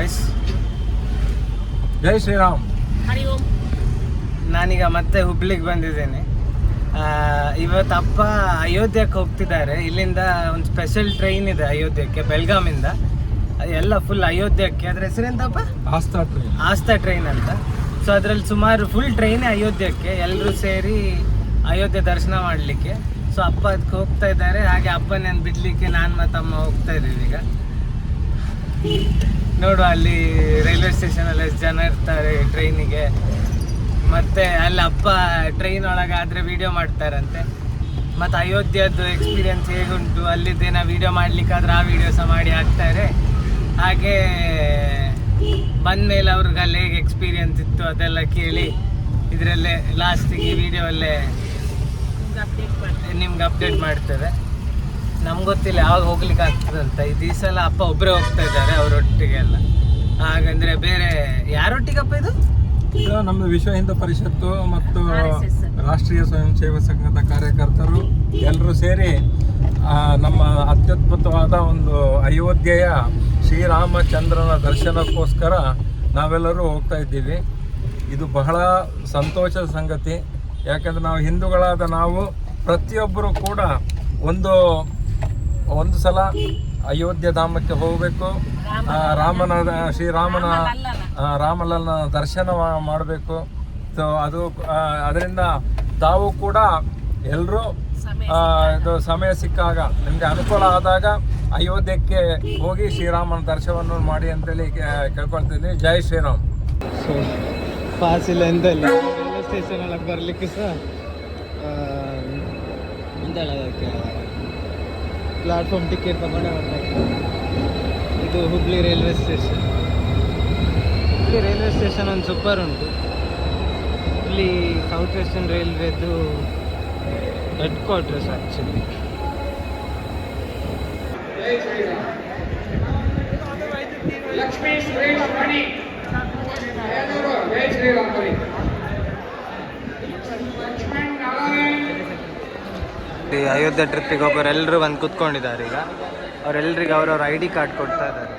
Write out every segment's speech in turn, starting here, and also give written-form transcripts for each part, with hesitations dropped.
Guys, ಜೈ ಶ್ರೀರಾಮ್. ಹರಿ ಓಂ. ನಾನೀಗ ಮತ್ತೆ ಹುಬ್ಳಿಗೆ ಬಂದಿದ್ದೇನೆ. ಇವತ್ತು ಅಪ್ಪ ಅಯೋಧ್ಯಕ್ಕೆ ಹೋಗ್ತಿದ್ದಾರೆ. ಇಲ್ಲಿಂದ ಒಂದು ಸ್ಪೆಷಲ್ ಟ್ರೈನ್ ಇದೆ ಅಯೋಧ್ಯಕ್ಕೆ, ಬೆಳಗಾಮಿಂದ ಎಲ್ಲ ಫುಲ್ ಅಯೋಧ್ಯಕ್ಕೆ. ಅದ್ರ ಹೆಸರೆಂತಪ್ಪ? ಆಸ್ಥಾ ಟ್ರೈನ್ ಅಂತ. ಸೊ ಅದರಲ್ಲಿ ಸುಮಾರು ಫುಲ್ ಟ್ರೈನೇ ಅಯೋಧ್ಯಕ್ಕೆ, ಎಲ್ಲರೂ ಸೇರಿ ಅಯೋಧ್ಯೆ ದರ್ಶನ ಮಾಡಲಿಕ್ಕೆ. ಸೊ ಅಪ್ಪ ಅದಕ್ಕೆ ಹೋಗ್ತಾ ಇದ್ದಾರೆ. ಹಾಗೆ ಅಪ್ಪನೇನು ಬಿಡಲಿಕ್ಕೆ ನಾನು ಮತ್ತು ಅಮ್ಮ ಹೋಗ್ತಾ ಇದ್ದೀವಿ ಈಗ. ನೋಡು, ಅಲ್ಲಿ ರೈಲ್ವೆ ಸ್ಟೇಷನಲ್ಲಿ ಎಷ್ಟು ಜನ ಇರ್ತಾರೆ ಟ್ರೈನಿಗೆ. ಮತ್ತು ಅಲ್ಲಿ ಅಪ್ಪ ಟ್ರೈನ್ ಒಳಗಾದರೆ ವೀಡಿಯೋ ಮಾಡ್ತಾರಂತೆ. ಮತ್ತು ಅಯೋಧ್ಯದ್ದು ಎಕ್ಸ್ಪೀರಿಯನ್ಸ್ ಹೇಗುಂಟು, ಅಲ್ಲಿದ್ದೇನೋ ವೀಡಿಯೋ ಮಾಡಲಿಕ್ಕಾದ್ರೆ ಆ ವೀಡಿಯೋ ಸಹ ಮಾಡಿ ಹಾಕ್ತಾರೆ. ಹಾಗೆ ಬಂದಮೇಲೆ ಅವ್ರಿಗೆ ಅಲ್ಲಿ ಹೇಗೆ ಎಕ್ಸ್ಪೀರಿಯನ್ಸ್ ಇತ್ತು ಅದೆಲ್ಲ ಕೇಳಿ ಇದರಲ್ಲೇ ಲಾಸ್ಟಿಗೆ ಈ ವಿಡಿಯೋಲ್ಲೇ ನಿಮ್ಗೆ ಅಪ್ಡೇಟ್ ಮಾಡ್ತೇವೆ. ನಮ್ಗೆ ಗೊತ್ತಿಲ್ಲ ಯಾವಾಗ ಹೋಗ್ಲಿಕ್ಕೆ ಆಗ್ತದಂತ. ಈ ಸಲ ಅಪ್ಪ ಒಬ್ಬರೇ ಹೋಗ್ತಾ ಇದ್ದಾರೆ ಅವರೊಟ್ಟಿಗೆಲ್ಲ. ಹಾಗಂದ್ರೆ ಬೇರೆ ಯಾರೊಟ್ಟಿಗಪ್ಪ ಇದು? ನಮ್ಮದು ವಿಶ್ವ ಹಿಂದೂ ಪರಿಷತ್ತು ಮತ್ತು ರಾಷ್ಟ್ರೀಯ ಸ್ವಯಂ ಸೇವಕ ಸಂಘದ ಕಾರ್ಯಕರ್ತರು ಎಲ್ಲರೂ ಸೇರಿ ನಮ್ಮ ಅತ್ಯದ್ಭುತವಾದ ಒಂದು ಅಯೋಧ್ಯೆಯ ಶ್ರೀರಾಮಚಂದ್ರನ ದರ್ಶನಕ್ಕೋಸ್ಕರ ನಾವೆಲ್ಲರೂ ಹೋಗ್ತಾ ಇದ್ದೀವಿ. ಇದು ಬಹಳ ಸಂತೋಷದ ಸಂಗತಿ. ಯಾಕಂದರೆ ನಾವು ಹಿಂದೂಗಳಾದ ನಾವು ಪ್ರತಿಯೊಬ್ಬರು ಕೂಡ ಒಂದು ಸಲ ಅಯೋಧ್ಯೆ ಧಾಮಕ್ಕೆ ಹೋಗಬೇಕು. ಶ್ರೀರಾಮನ ರಾಮಲಲ್ಲನ ದರ್ಶನ ಮಾಡಬೇಕು. ಸೊ ಅದರಿಂದ ತಾವು ಕೂಡ ಎಲ್ಲರೂ ಇದು ಸಮಯ ಸಿಕ್ಕಾಗ ನಿಮಗೆ ಅನುಕೂಲ ಆದಾಗ ಅಯೋಧ್ಯಕ್ಕೆ ಹೋಗಿ ಶ್ರೀರಾಮನ ದರ್ಶನವನ್ನು ಮಾಡಿ ಅಂತೇಳಿ ಕೇಳ್ಕೊಳ್ತೀನಿ. ಜೈ ಶ್ರೀರಾಮ್. ಸೊ ಪಾಸ್ ಇಲ್ಲ ಎಂತಲ್ಲ, ರೈಲ್ವೆ ಸ್ಟೇಷನ್ ಒಳಗೆ ಬರಲಿಕ್ಕೆ ಸಹ ಅದಕ್ಕೆ ಪ್ಲಾಟ್ಫಾರ್ಮ್ ಟಿಕೆಟ್ ತಗೊಂಡೇ ಬರಬೇಕು. ಇದು Hubli railway station. Hubli railway station ಒಂದು ಸೂಪರ್ ಉಂಟು. Hubli south western ರೈಲ್ವೇದು head quarters actually. Lakshmi Suresh ಮಣಿ ಜೈ ಶ್ರೀರಾಮ್. ಅಯೋಧ್ಯೆ ಟ್ರಿಪ್ಪಿಗೆ ಹೋಗೋರು ಎಲ್ಲರೂ ಬಂದು ಕೂತ್ಕೊಂಡಿದ್ದಾರೆ. ಈಗ ಅವರೆಲ್ಲರಿಗೆ ಅವ್ರವ್ರ ID ಕಾರ್ಡ್ ಕೊಡ್ತಾ ಇದ್ದಾರೆ.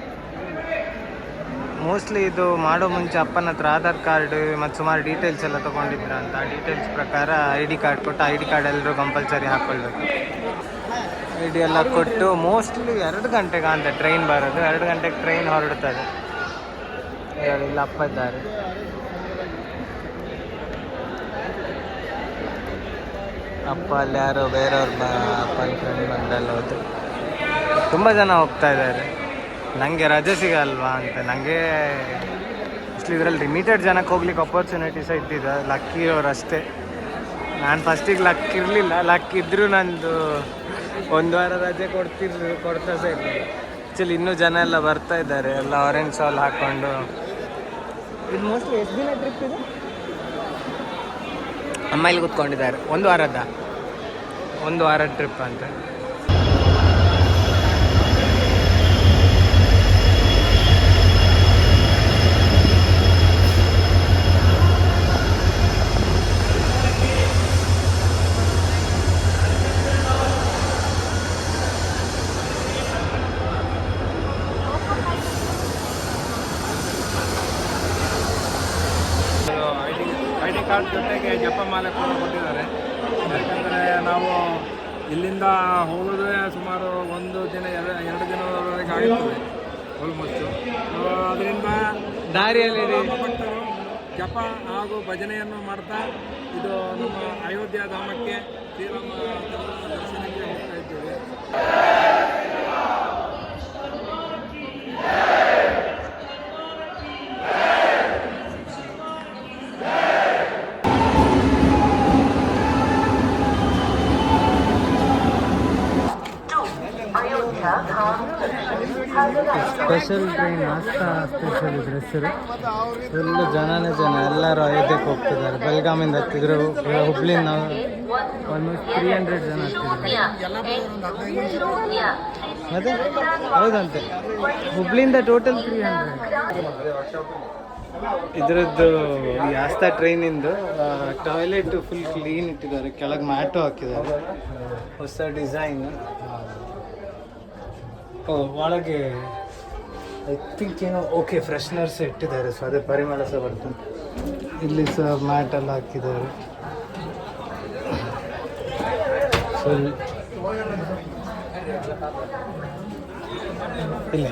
ಮೋಸ್ಟ್ಲಿ ಇದು ಮಾಡೋ ಮುಂಚೆ ಅಪ್ಪನ ಹತ್ರ ಆಧಾರ್ ಕಾರ್ಡ್ ಮತ್ತು ಸುಮಾರು ಡೀಟೇಲ್ಸ್ ಎಲ್ಲ ತೊಗೊಂಡಿದ್ರ ಅಂತ. ಆ ಡೀಟೇಲ್ಸ್ ಪ್ರಕಾರ ID ಕಾರ್ಡ್ ಕೊಟ್ಟು ID ಕಾರ್ಡ್ ಎಲ್ಲರೂ ಕಂಪಲ್ಸರಿ ಹಾಕ್ಕೊಳ್ಬೇಕು. ID ಎಲ್ಲ ಕೊಟ್ಟು ಮೋಸ್ಟ್ಲಿ 2 ಗಂಟೆಗೆ ಅಂತ ಟ್ರೈನ್ ಬರೋದು. 2 ಗಂಟೆಗೆ ಟ್ರೈನ್ ಹೊರಡ್ತದೆ. ಇಲ್ಲ ಅಪ್ಪ ಇದ್ದಾರೆ. ಅಪ್ಪ ಅಲ್ಲಿ ಯಾರೋ ಬೇರೆಯವ್ರ ಅಪ್ಪನ ಫ್ರೆಂಡ್ ಬಂದೆಲ್ಲ ಹೋದ್ರು. ತುಂಬ ಜನ ಹೋಗ್ತಾ ಇದ್ದಾರೆ. ನನಗೆ ರಜೆ ಸಿಗಲ್ವಾ ಅಂತ. ನನಗೆ ಅಷ್ಟಲಿ ಇದರಲ್ಲಿ ಲಿಮಿಟೆಡ್ ಜನಕ್ಕೆ ಹೋಗ್ಲಿಕ್ಕೆ ಅಪರ್ಚುನಿಟಿ ಸಹ ಇದ್ದಿದ್ದು. ಲಕ್ಕಿ ಇರೋರು ಅಷ್ಟೇ. ನಾನು ಫಸ್ಟಿಗೆ ಲಕ್ ಇರಲಿಲ್ಲ. ಲಕ್ ಇದ್ದರೂ ನಂದು 1 ವಾರ ರಜೆ ಕೊಡ್ತಾ ಸಹ ಇರಲಿಲ್ಲ. ಆ್ಯಕ್ಚುಲಿ ಇನ್ನೂ ಜನ ಎಲ್ಲ ಬರ್ತಾ ಇದ್ದಾರೆ, ಎಲ್ಲ ಆರೆಂಜ್ ಶಾಲ್ ಹಾಕ್ಕೊಂಡು. ಇದು ಮೋಸ್ಟ್ಲಿ ಎಷ್ಟು ದಿನ ಟ್ರಿಪ್ ಇದು? ಅಮ್ಮ ಇಲ್ಲಿ ಕೂತ್ಕೊಂಡಿದ್ದಾರೆ. 1 ವಾರದ ಟ್ರಿಪ್ ಅಂತ. ID ಕಾರ್ಡ್ ಜೊತೆಗೆ ಜಪಮಾಲೆ ಕೂಡ ಕೊಟ್ಟಿದ್ದಾರೆ. ಯಾಕಂದರೆ ನಾವು ಇಲ್ಲಿಂದ ಹೋಗೋದೇ ಸುಮಾರು 1 ದಿನ 2 ದಿನದವರೆಗೆ ಆಗುತ್ತದೆ ಆಲ್ಮೋಸ್ಟು. ಅದರಿಂದ ದಾರಿಯಲ್ಲಿ ಭಕ್ತರು ಜಪ ಹಾಗೂ ಭಜನೆಯನ್ನು ಮಾಡ್ತಾ ಇದು ನಮ್ಮ ಅಯೋಧ್ಯ ಧಾಮಕ್ಕೆ ಶ್ರೀರಾಮ ದರ್ಶನಕ್ಕೆ ಹೋಗ್ತಾ ಇದ್ದೇವೆ. ಸ್ಪೆಷಲ್ ಟ್ರೈನ್ ಆಸ್ಥಾ ಸ್ಪೆಷಲ್ ಇದ್ರ ಹೆಸರು. ಫುಲ್ಲು ಜನನೇ ಜನ. ಎಲ್ಲರೂ ಅಯೋಧ್ಯಕ್ಕೆ ಹೋಗ್ತಿದ್ದಾರೆ. ಬೆಳಗಾಮಿಂದ ಹತ್ತಿದ್ರು, ಹುಬ್ಳಿಂದ ಆಲ್ಮೋಸ್ಟ್ 300 ಜನ ಹತ್ತಿದ್ರು. ಮತ್ತೆ ಹೌದಂತೆ, ಹುಬ್ಳಿಂದ ಟೋಟಲ್ 300. ಇದರದ್ದು ಈ ಆಸ್ಥಾ ಟ್ರೈನಿಂದು ಟಾಯ್ಲೆಟ್ ಫುಲ್ ಕ್ಲೀನ್ ಇಟ್ಟಿದ್ದಾರೆ. ಕೆಳಗೆ ಮ್ಯಾಟು ಹಾಕಿದ್ದಾರೆ. ಹೊಸ ಡಿಸೈನ್. ಒಳಗೆ ಐ ಥಿಂಕ್ ಏನೋ ಓಕೆ ಫ್ರೆಶ್ನರ್ಸ್ ಇಟ್ಟಿದ್ದಾರೆ, ಸೊ ಅದೇ ಪರಿಮಳ ಸಹ ಬರ್ತದೆ. ಇಲ್ಲಿ ಸಹ ಮ್ಯಾಟ್ ಎಲ್ಲ ಹಾಕಿದ್ದಾರೆ. ಸೊ ಇಲ್ಲ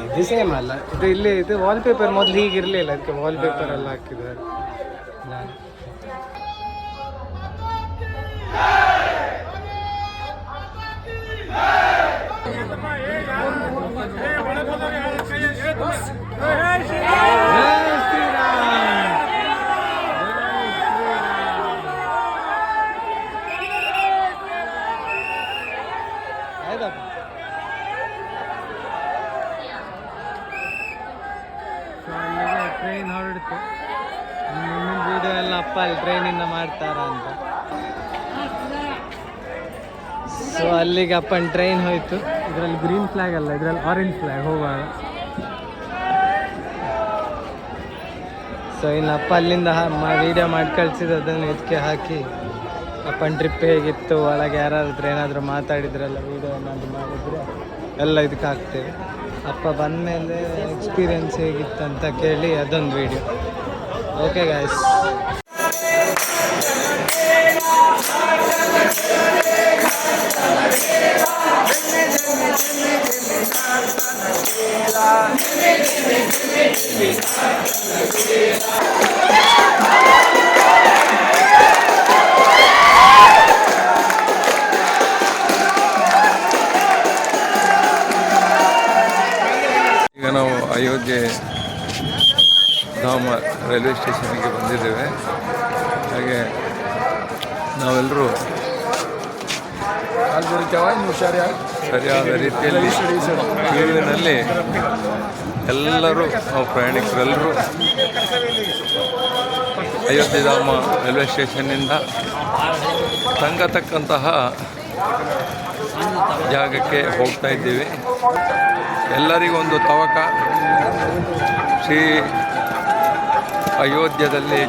ಇದು ಸೇಮ್ ಅಲ್ಲ, ಇದು ಇಲ್ಲಿ ಇದು ವಾಲ್ಪೇಪರ್ ಮೊದಲು ಹೀಗಿರಲಿಲ್ಲ, ಅದಕ್ಕೆ ವಾಲ್ಪೇಪರ್ ಎಲ್ಲ ಹಾಕಿದ್ದಾರೆ. ಟ್ರೈನ್ ಹೊರಡ್ತು. ಮುಂದಿನ ವಿಡಿಯೋ ಎಲ್ಲ ಅಪ್ಪ ಅಲ್ಲಿ ಟ್ರೈನಿಂದ ಮಾಡ್ತಾರ ಅಂತ. ಸೊ ಅಲ್ಲಿಗೆ ಅಪ್ಪನ ಟ್ರೈನ್ ಹೋಯ್ತು. ಇದರಲ್ಲಿ ಗ್ರೀನ್ ಫ್ಲಾಗ್ ಅಲ್ಲ, ಇದರಲ್ಲಿ ಆರೆಂಜ್ ಫ್ಲಾಗ್ ಹೋಗುವಾಗ. ಸೊ ಇನ್ನು ಅಪ್ಪ ಅಲ್ಲಿಂದ ವಿಡಿಯೋ ಮಾಡಿ ಕಳಿಸಿದ್ದು ಅದನ್ನು ಇದಕ್ಕೆ ಹಾಕಿ ಅಪ್ಪನ ಟ್ರಿಪ್ ಹೇಗಿತ್ತು, ಒಳಗೆ ಯಾರಾದ್ರೂ ಏನಾದರೂ ಮಾತಾಡಿದ್ರಲ್ಲ, ವಿಡಿಯೋ ಏನಾದರೂ ಮಾಡಿದರೆ ಎಲ್ಲ ಇದಕ್ಕೆ ಹಾಕ್ತೇವೆ. ಅಪ್ಪ ಬಂದಮೇಲೆ ಎಕ್ಸ್ಪೀರಿಯನ್ಸ್ ಹೇಗಿತ್ತು ಅಂತ ಕೇಳಿ ಅದೊಂದು ವಿಡಿಯೋ. Okay guys. ಈಗ ನಾವು ಅಯೋಧ್ಯೆ ಧಾಮ ರೈಲ್ವೆ ಸ್ಟೇಷನ್ಗೆ ಬಂದಿದ್ದೇವೆ. ಹಾಗೆ ನಾವೆಲ್ಲರೂ ಸರಿಯಾದ ರೀತಿಯಲ್ಲಿ ಕ್ಯೂವಿನಲ್ಲಿ ಎಲ್ಲರೂ ನಾವು ಪ್ರಯಾಣಿಕರೆಲ್ಲರೂ ಅಯೋಧ್ಯೆ ಧಾಮ ರೈಲ್ವೆ ಸ್ಟೇಷನ್ನಿಂದ ತಂಗತಕ್ಕಂತಹ ಜಾಗಕ್ಕೆ ಹೋಗ್ತಾ ಇದ್ದೀವಿ. ಎಲ್ಲರಿಗೂ ಒಂದು ತವಕ. ಶ್ರೀ ಅಯೋಧ್ಯದಲ್ಲಿ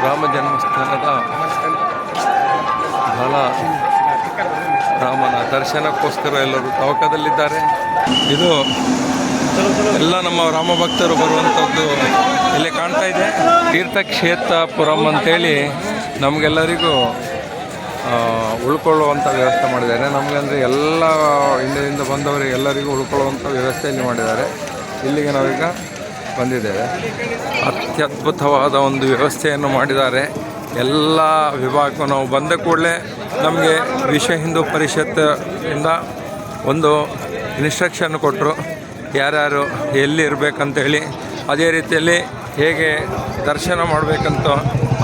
ರಾಮ ಜನ್ಮಸ್ಥಾನದ ರಾಮನ ದರ್ಶನಕ್ಕೋಸ್ಕರ ಎಲ್ಲರೂ ತವಕದಲ್ಲಿದ್ದಾರೆ. ಇದು ಎಲ್ಲ ನಮ್ಮ ರಾಮ ಭಕ್ತರು ಬರುವಂಥದ್ದು ಇಲ್ಲಿ ಕಾಣ್ತಾ ಇದೆ. ತೀರ್ಥಕ್ಷೇತ್ರಪುರಂ ಅಂತೇಳಿ ನಮಗೆಲ್ಲರಿಗೂ ಉಳ್ಕೊಳ್ಳುವಂಥ ವ್ಯವಸ್ಥೆ ಮಾಡಿದ್ದಾರೆ. ನಮಗಂದರೆ ಎಲ್ಲ ಇಂಡಿಯಾದಿಂದ ಬಂದವರಿಗೆ ಎಲ್ಲರಿಗೂ ಉಳ್ಕೊಳ್ಳುವಂಥ ವ್ಯವಸ್ಥೆ ಇಲ್ಲಿ ಮಾಡಿದ್ದಾರೆ. ಇಲ್ಲಿಗೆ ನಾವೀಗ ಬಂದಿದ್ದೇವೆ. ಅತ್ಯದ್ಭುತವಾದ ಒಂದು ವ್ಯವಸ್ಥೆಯನ್ನು ಮಾಡಿದ್ದಾರೆ. ಎಲ್ಲ ವಿಭಾಗಕ್ಕೂ ನಾವು ಬಂದ ಕೂಡಲೇ ನಮಗೆ ವಿಶ್ವ ಹಿಂದೂ ಪರಿಷತ್ತಿಂದ ಒಂದು ಇನ್ಸ್ಟ್ರಕ್ಷನ್ ಕೊಟ್ಟರು, ಯಾರ್ಯಾರು ಎಲ್ಲಿ ಇರಬೇಕಂತೇಳಿ, ಅದೇ ರೀತಿಯಲ್ಲಿ ಹೇಗೆ ದರ್ಶನ ಮಾಡಬೇಕಂತ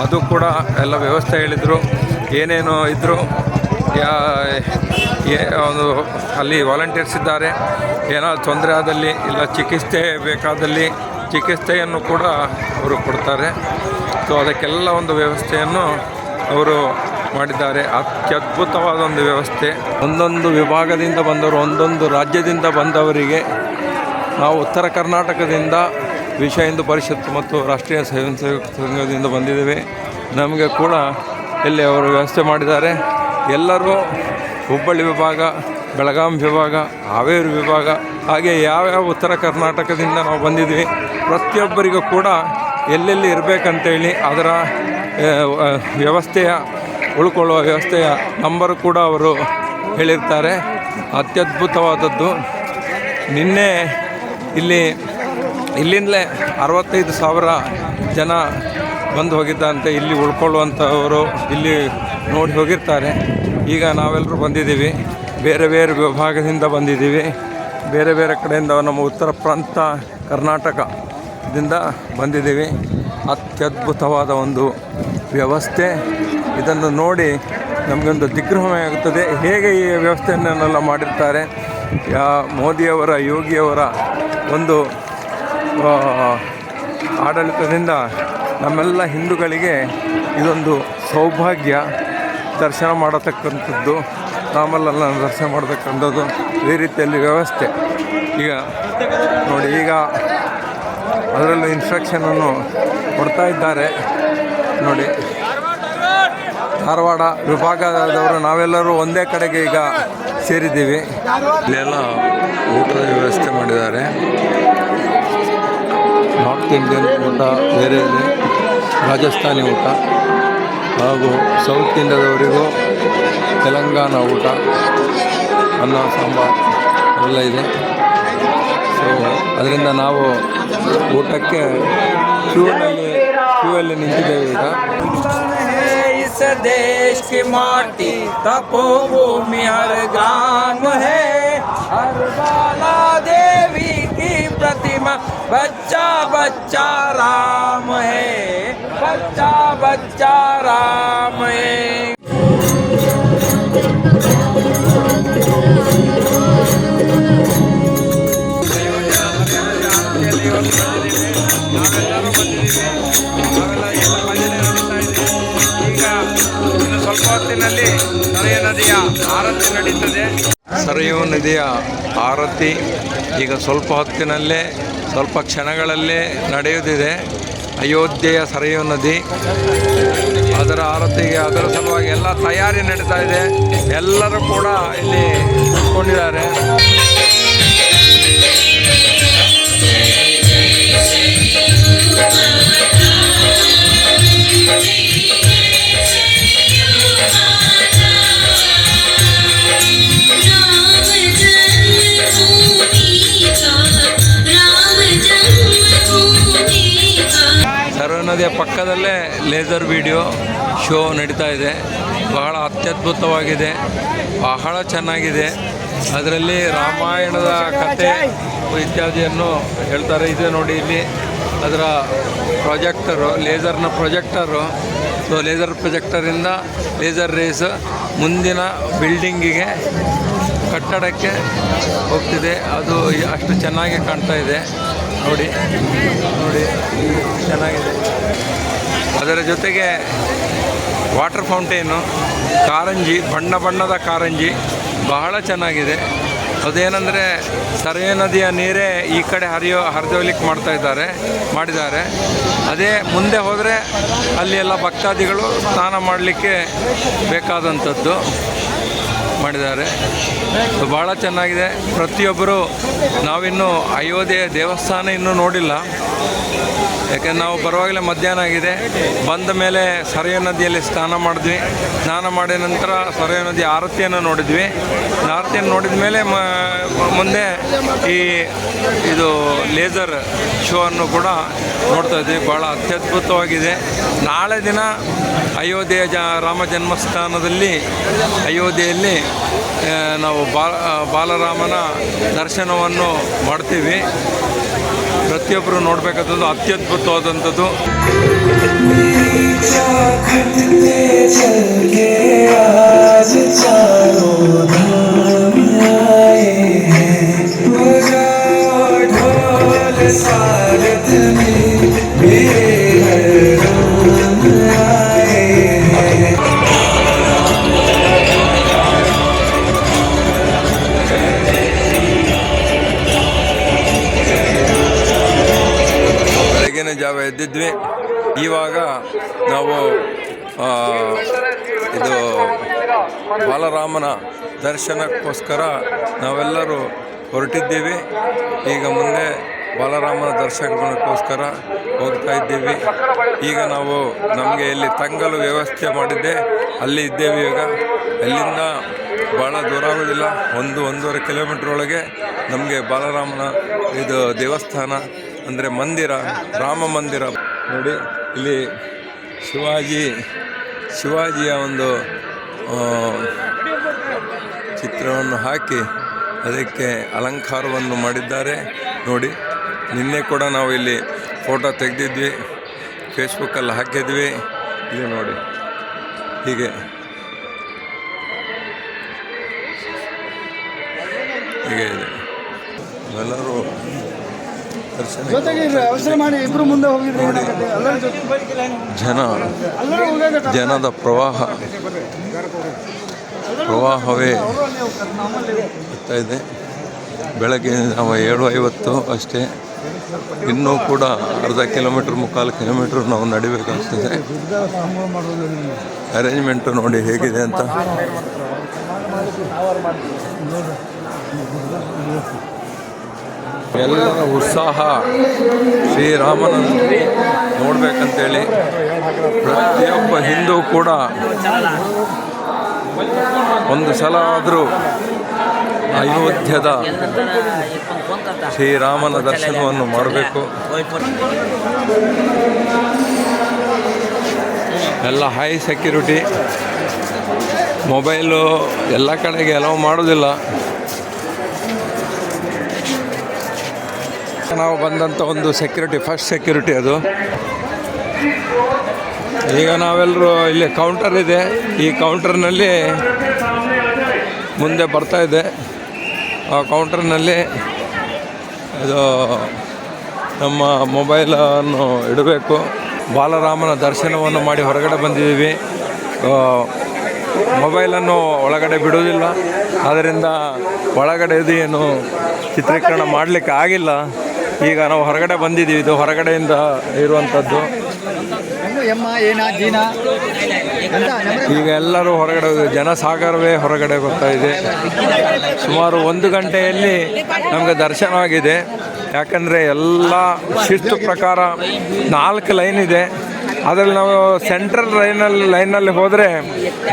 ಅದು ಕೂಡ ಎಲ್ಲ ವ್ಯವಸ್ಥೆ ಹೇಳಿದರು. ಏನೇನು ಇದ್ದರು, ಒಂದು ಅಲ್ಲಿ ವಾಲಂಟಿಯರ್ಸ್ ಇದ್ದಾರೆ. ಏನಾದ್ರು ತೊಂದರೆ ಆದಲ್ಲಿ ಇಲ್ಲ ಚಿಕಿತ್ಸೆ ಬೇಕಾದಲ್ಲಿ ಚಿಕಿತ್ಸೆಯನ್ನು ಕೂಡ ಅವರು ಕೊಡ್ತಾರೆ. ಸೊ ಅದಕ್ಕೆಲ್ಲ ಒಂದು ವ್ಯವಸ್ಥೆಯನ್ನು ಅವರು ಮಾಡಿದ್ದಾರೆ. ಅತ್ಯದ್ಭುತವಾದ ಒಂದು ವ್ಯವಸ್ಥೆ. ಒಂದೊಂದು ವಿಭಾಗದಿಂದ ಬಂದವರು, ಒಂದೊಂದು ರಾಜ್ಯದಿಂದ ಬಂದವರಿಗೆ ನಾವು ಉತ್ತರ ಕರ್ನಾಟಕದಿಂದ ವಿಶ್ವ ಹಿಂದೂ ಪರಿಷತ್ ಮತ್ತು ರಾಷ್ಟ್ರೀಯ ಸ್ವಯಂ ಸೇವಕ ಸಂಘದಿಂದ ಬಂದಿದ್ದೇವೆ. ನಮಗೆ ಕೂಡ ಇಲ್ಲಿ ಅವರು ವ್ಯವಸ್ಥೆ ಮಾಡಿದ್ದಾರೆ. ಎಲ್ಲರೂ ಹುಬ್ಬಳ್ಳಿ ವಿಭಾಗ, ಬೆಳಗಾಂ ವಿಭಾಗ, ಹಾವೇರಿ ವಿಭಾಗ, ಹಾಗೆ ಯಾವ್ಯಾವ ಉತ್ತರ ಕರ್ನಾಟಕದಿಂದ ನಾವು ಬಂದಿದ್ವಿ ಪ್ರತಿಯೊಬ್ಬರಿಗೂ ಕೂಡ ಎಲ್ಲೆಲ್ಲಿ ಇರಬೇಕಂತೇಳಿ ಅದರ ವ್ಯವಸ್ಥೆಯ ಉಳ್ಕೊಳ್ಳುವ ವ್ಯವಸ್ಥೆಯ ನಂಬರು ಕೂಡ ಅವರು ಹೇಳಿರ್ತಾರೆ. ಅತ್ಯದ್ಭುತವಾದದ್ದು. ನಿನ್ನೆ ಇಲ್ಲಿಂದಲೇ 65,000 ಜನ ಬಂದು ಹೋಗಿದ್ದಂತೆ. ಇಲ್ಲಿ ಉಳ್ಕೊಳ್ಳುವಂಥವರು ಇಲ್ಲಿ ನೋಡಿ ಹೋಗಿರ್ತಾರೆ. ಈಗ ನಾವೆಲ್ಲರೂ ಬಂದಿದ್ದೀವಿ, ಬೇರೆ ಬೇರೆ ವಿಭಾಗದಿಂದ ಬಂದಿದ್ದೀವಿ. ಬೇರೆ ಬೇರೆ ಕಡೆಯಿಂದ ನಮ್ಮ ಉತ್ತರ ಪ್ರಾಂತ ಕರ್ನಾಟಕದಿಂದ ಬಂದಿದ್ದೀವಿ. ಅತ್ಯದ್ಭುತವಾದ ಒಂದು ವ್ಯವಸ್ಥೆ. ಇದನ್ನು ನೋಡಿ ನಮಗೊಂದು ದಿಗ್ಭ್ರಮೆ ಆಗುತ್ತದೆ. ಹೇಗೆ ಈ ವ್ಯವಸ್ಥೆಯನ್ನೆಲ್ಲ ಮಾಡಿರ್ತಾರೆ. ಮೋದಿಯವರ, ಯೋಗಿಯವರ ಒಂದು ಆಡಳಿತದಿಂದ ನಮ್ಮೆಲ್ಲ ಹಿಂದೂಗಳಿಗೆ ಇದೊಂದು ಸೌಭಾಗ್ಯ. ದರ್ಶನ ಮಾಡತಕ್ಕಂಥದ್ದು, ರಾಮಲಲ್ಲ ದರ್ಶನ ಮಾಡತಕ್ಕಂಥದ್ದು ಈ ರೀತಿಯಲ್ಲಿ ವ್ಯವಸ್ಥೆ. ಈಗ ನೋಡಿ, ಈಗ ಅದರಲ್ಲೂ ಇನ್ಸ್ಟ್ರಕ್ಷನನ್ನು ಕೊಡ್ತಾ ಇದ್ದಾರೆ ನೋಡಿ. ಧಾರವಾಡ ವಿಭಾಗದವರು ನಾವೆಲ್ಲರೂ ಒಂದೇ ಕಡೆಗೆ ಈಗ ಸೇರಿದ್ದೀವಿ. ಇಲ್ಲೆಲ್ಲ ಊಟದ ವ್ಯವಸ್ಥೆ ಮಾಡಿದ್ದಾರೆ. ನಾರ್ತ್ ಇಂಡಿಯನ್ ಊಟ ಬೇರೆ ಇದೆ, ರಾಜಸ್ಥಾನಿ ಊಟ, ಹಾಗೂ ಸೌತ್ ಇಂಡಿಯಾದವರಿಗೂ ತೆಲಂಗಾಣ ಊಟ, ಅನ್ನ ಸಾಂಬಾರು ಎಲ್ಲ ಇದೆ. ಸೊ ಅದರಿಂದ ನಾವು ಊಟಕ್ಕೆ ಕ್ಯೂ ಅಲ್ಲಿ ನಿಂತಿದ್ದೇವೆ ಈಗ. इस देश की माटी तपोभूमि हर ग्राम है, हर बाला देवी की प्रतिमा, बच्चा बच्चा राम है, बच्चा बच्चा राम है. ನಾವೆಲ್ಲರೂ ಬಂದಿದ್ದೀವಿ. ನಾವೆಲ್ಲ ಭಜನೆ ನಡೀತಾ ಇದೆ. ಈಗ ಇನ್ನು ಸ್ವಲ್ಪ ಹೊತ್ತಿನಲ್ಲಿ ಸರಯೂ ನದಿಯ ಆರತಿ ನಡೀತದೆ. ಸರಯೂ ನದಿಯ ಆರತಿ ಈಗ ಸ್ವಲ್ಪ ಹೊತ್ತಿನಲ್ಲೇ, ಸ್ವಲ್ಪ ಕ್ಷಣಗಳಲ್ಲೇ ನಡೆಯುತ್ತಿದೆ. ಅಯೋಧ್ಯೆಯ ಸರಯೂ ನದಿ, ಅದರ ಆರತಿಗೆ, ಅದರ ಸಲುವಾಗಿ ಎಲ್ಲ ತಯಾರಿ ನಡೀತಾ ಇದೆ. ಎಲ್ಲರೂ ಕೂಡ ಇಲ್ಲಿ ಕೂತ್ಕೊಂಡಿದ್ದಾರೆ. ಸರಯೂ ನದಿಯ ಪಕ್ಕದಲ್ಲೇ ಲೇಸರ್ ವಿಡಿಯೋ ಶೋ ನಡೀತಾ ಇದೆ. ಬಹಳ ಅತ್ಯದ್ಭುತವಾಗಿದೆ, ಬಹಳ ಚೆನ್ನಾಗಿದೆ. ಅದರಲ್ಲಿ ರಾಮಾಯಣದ ಕಥೆ ಇತ್ಯಾದಿಯನ್ನು ಹೇಳ್ತಾರೆ. ಇದೆ ನೋಡಿ ಇಲ್ಲಿ ಅದರ projector, ಲೇಸರ್ನ projector. So laser ಪ್ರೊಜೆಕ್ಟರಿಂದ laser race ಮುಂದಿನ ಬಿಲ್ಡಿಂಗಿಗೆ, ಕಟ್ಟಡಕ್ಕೆ ಹೋಗ್ತಿದೆ. ಅದು ಅಷ್ಟು ಚೆನ್ನಾಗಿ ಕಾಣ್ತಾ ಇದೆ. ನೋಡಿ ಚೆನ್ನಾಗಿದೆ. ಅದರ ಜೊತೆಗೆ ವಾಟರ್ ಫೌಂಟೇನು, ಕಾರಂಜಿ, ಬಣ್ಣ ಬಣ್ಣದ ಕಾರಂಜಿ ಬಹಳ ಚೆನ್ನಾಗಿದೆ. ಅದೇನೆಂದರೆ ಸರಯೂ ನದಿಯ ನೀರೇ ಈ ಕಡೆ ಹರಿದೋಗ್ಲಿಕ್ಕೆ ಮಾಡಿದ್ದಾರೆ. ಅದೇ ಮುಂದೆ ಹೋದರೆ ಅಲ್ಲಿ ಎಲ್ಲ ಭಕ್ತಾದಿಗಳು ಸ್ನಾನ ಮಾಡಲಿಕ್ಕೆ ಬೇಕಾದಂಥದ್ದು ಮಾಡಿದ್ದಾರೆ. ಭಾಳ ಚೆನ್ನಾಗಿದೆ. ಪ್ರತಿಯೊಬ್ಬರು, ನಾವಿನ್ನೂ ಅಯೋಧ್ಯೆ ದೇವಸ್ಥಾನ ಇನ್ನೂ ನೋಡಿಲ್ಲ, ಯಾಕೆಂದ್ರೆ ನಾವು ಬರುವಾಗಲೇ ಮಧ್ಯಾಹ್ನ ಆಗಿದೆ. ಬಂದ ಮೇಲೆ ಸರಯೂ ನದಿಯಲ್ಲಿ ಸ್ನಾನ ಮಾಡಿದ ನಂತರ ಸರಯೂ ನದಿ ಆರತಿಯನ್ನು ನೋಡಿದ್ವಿ. ಆರತಿಯನ್ನು ನೋಡಿದ ಮೇಲೆ ಮುಂದೆ ಇದು ಲೇಸರ್ ಶೋ ಅನ್ನು ಕೂಡ ನೋಡ್ತಾ ಇದ್ವಿ. ಭಾಳ ಅತ್ಯದ್ಭುತವಾಗಿದೆ. ನಾಳೆ ದಿನ ಅಯೋಧ್ಯೆಯ ರಾಮ ಜನ್ಮಸ್ಥಾನದಲ್ಲಿ, ಅಯೋಧ್ಯೆಯಲ್ಲಿ ನಾವು ಬಾಲರಾಮನ ದರ್ಶನವನ್ನು ಮಾಡ್ತೀವಿ. ಪ್ರತಿಯೊಬ್ಬರು ನೋಡಬೇಕಾದದ್ದು ಅತ್ಯದ್ಭುತವಾದಂಥದ್ದು. ಜಾವ ಎದ್ದಿದ್ವಿ. ಇವಾಗ ನಾವು ಇದು ಬಾಲರಾಮನ ದರ್ಶನಕ್ಕೋಸ್ಕರ ನಾವೆಲ್ಲರೂ ಹೊರಟಿದ್ದೀವಿ. ಈಗ ಮುಂದೆ ಬಾಲರಾಮನ ದರ್ಶನಕ್ಕೋಸ್ಕರ ಹೋಗ್ತಾ ಇದ್ದೀವಿ. ಈಗ ನಾವು ನಮಗೆ ಇಲ್ಲಿ ತಂಗಲು ವ್ಯವಸ್ಥೆ ಮಾಡಿದ್ದೆ, ಅಲ್ಲಿ ಇದ್ದೇವೆ. ಈಗ ಅಲ್ಲಿಂದ ಭಾಳ ದೂರ ಆಗೋದಿಲ್ಲ, 1-1.5 ಕಿಲೋಮೀಟ್ರ್ ಒಳಗೆ ನಮಗೆ ಬಾಲರಾಮನ ಇದು ದೇವಸ್ಥಾನ ಅಂದರೆ ಮಂದಿರ, ರಾಮ ಮಂದಿರ. ನೋಡಿ ಇಲ್ಲಿ ಶಿವಾಜಿಯ ಒಂದು ಚಿತ್ರವನ್ನು ಹಾಕಿ ಅದಕ್ಕೆ ಅಲಂಕಾರವನ್ನು ಮಾಡಿದ್ದಾರೆ. ನೋಡಿ, ನಿನ್ನೆ ಕೂಡ ನಾವು ಇಲ್ಲಿ ಫೋಟೋ ತೆಗೆದಿದ್ವಿ, ಫೇಸ್ಬುಕ್ಕಲ್ಲಿ ಹಾಕಿದ್ವಿ. ಇಲ್ಲಿ ನೋಡಿ, ಹೀಗೆ ಇದೆ. ಎಲ್ಲರೂ ಜನದ ಪ್ರವಾಹವೇ ಆಗ್ತಾ ಇದೆ. ಬೆಳಗ್ಗೆ ನಾವು 7:50 ಅಷ್ಟೇ. ಇನ್ನೂ ಕೂಡ ಅರ್ಧ ಕಿಲೋಮೀಟ್ರ್, 3/4 ಕಿಲೋಮೀಟ್ರ್ ನಾವು ನಡಿಬೇಕಾಗ್ತದೆ. ಅರೇಂಜ್ಮೆಂಟು ನೋಡಿ ಹೇಗಿದೆ ಅಂತ. ಎಲ್ಲರ ಉತ್ಸಾಹ ಶ್ರೀರಾಮನನ್ನು ನೋಡಬೇಕಂತೇಳಿ ಪ್ರತಿಯೊಬ್ಬ ಹಿಂದೂ ಕೂಡ ಒಂದು ಸಲ ಆದರೂ ಅಯೋಧ್ಯದ ಶ್ರೀರಾಮನ ದರ್ಶನವನ್ನು ಮಾಡಬೇಕು. ಎಲ್ಲ ಹೈ ಸೆಕ್ಯೂರಿಟಿ, ಮೊಬೈಲು ಎಲ್ಲ ಕಡೆಗೆ ಅಲೌ ಮಾಡೋದಿಲ್ಲ. ನಾವು ಬಂದಂಥ ಒಂದು ಸೆಕ್ಯೂರಿಟಿ, ಫಸ್ಟ್ ಸೆಕ್ಯೂರಿಟಿ ಅದು. ಈಗ ನಾವೆಲ್ಲರೂ ಇಲ್ಲಿ ಕೌಂಟರ್ ಇದೆ, ಈ ಕೌಂಟರ್ನಲ್ಲಿ ಮುಂದೆ ಬರ್ತಾ ಇದೆ. ಆ ಕೌಂಟರ್ನಲ್ಲಿ ಇದು ನಮ್ಮ ಮೊಬೈಲನ್ನು ಇಡಬೇಕು. ಬಾಲರಾಮನ ದರ್ಶನವನ್ನು ಮಾಡಿ ಹೊರಗಡೆ ಬಂದಿದ್ದೀವಿ. ಮೊಬೈಲನ್ನು ಒಳಗಡೆ ಬಿಡೋದಿಲ್ಲ, ಆದ್ದರಿಂದ ಒಳಗಡೆ ಇದು ಏನು ಚಿತ್ರೀಕರಣ ಮಾಡಲಿಕ್ಕೆ ಆಗಿಲ್ಲ. ಈಗ ನಾವು ಹೊರಗಡೆ ಬಂದಿದ್ದೀವಿ, ಇದು ಹೊರಗಡೆಯಿಂದ ಇರುವಂಥದ್ದು. ಈಗ ಎಲ್ಲರೂ ಹೊರಗಡೆ, ಜನಸಾಗರವೇ ಹೊರಗಡೆ ಬರ್ತಾ ಇದೆ. ಸುಮಾರು 1 ಗಂಟೆಯಲ್ಲಿ ನಮಗೆ ದರ್ಶನವಾಗಿದೆ. ಯಾಕಂದರೆ ಎಲ್ಲ ಶಿಸ್ತು ಪ್ರಕಾರ 4 ಲೈನ್ ಇದೆ. ಅದರಲ್ಲಿ ನಾವು ಸೆಂಟ್ರಲ್ ಲೈನಲ್ಲಿ ಹೋದರೆ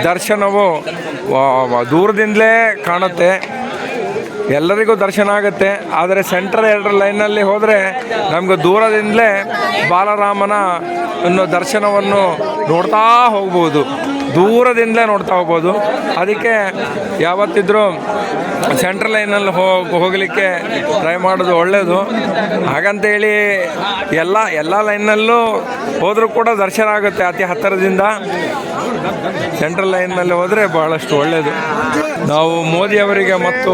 ದರ್ಶನವು ದೂರದಿಂದಲೇ ಕಾಣುತ್ತೆ, ಎಲ್ಲರಿಗೂ ದರ್ಶನ ಆಗುತ್ತೆ. ಆದರೆ ಸೆಂಟ್ರಲ್ 2 ಲೈನಲ್ಲಿ ಹೋದರೆ ನಮಗೆ ದೂರದಿಂದಲೇ ಬಾಲರಾಮನ ದರ್ಶನವನ್ನು ನೋಡ್ತಾ ಹೋಗ್ಬೋದು, ದೂರದಿಂದಲೇ ನೋಡ್ತಾ ಹೋಗ್ಬೋದು. ಅದಕ್ಕೆ ಯಾವತ್ತಿದ್ರೂ ಸೆಂಟ್ರಲ್ ಲೈನಲ್ಲಿ ಹೋಗಲಿಕ್ಕೆ ಟ್ರೈ ಮಾಡೋದು ಒಳ್ಳೆಯದು. ಹಾಗಂತೇಳಿ ಎಲ್ಲ ಲೈನ್ನಲ್ಲೂ ಹೋದರೂ ಕೂಡ ದರ್ಶನ ಆಗುತ್ತೆ ಅತಿ ಹತ್ತಿರದಿಂದ. ಸೆಂಟ್ರಲ್ ಲೈನ್ನಲ್ಲಿ ಹೋದರೆ ಬಹಳಷ್ಟು ಒಳ್ಳೆಯದು. ನಾವು ಮೋದಿಯವರಿಗೆ ಮತ್ತು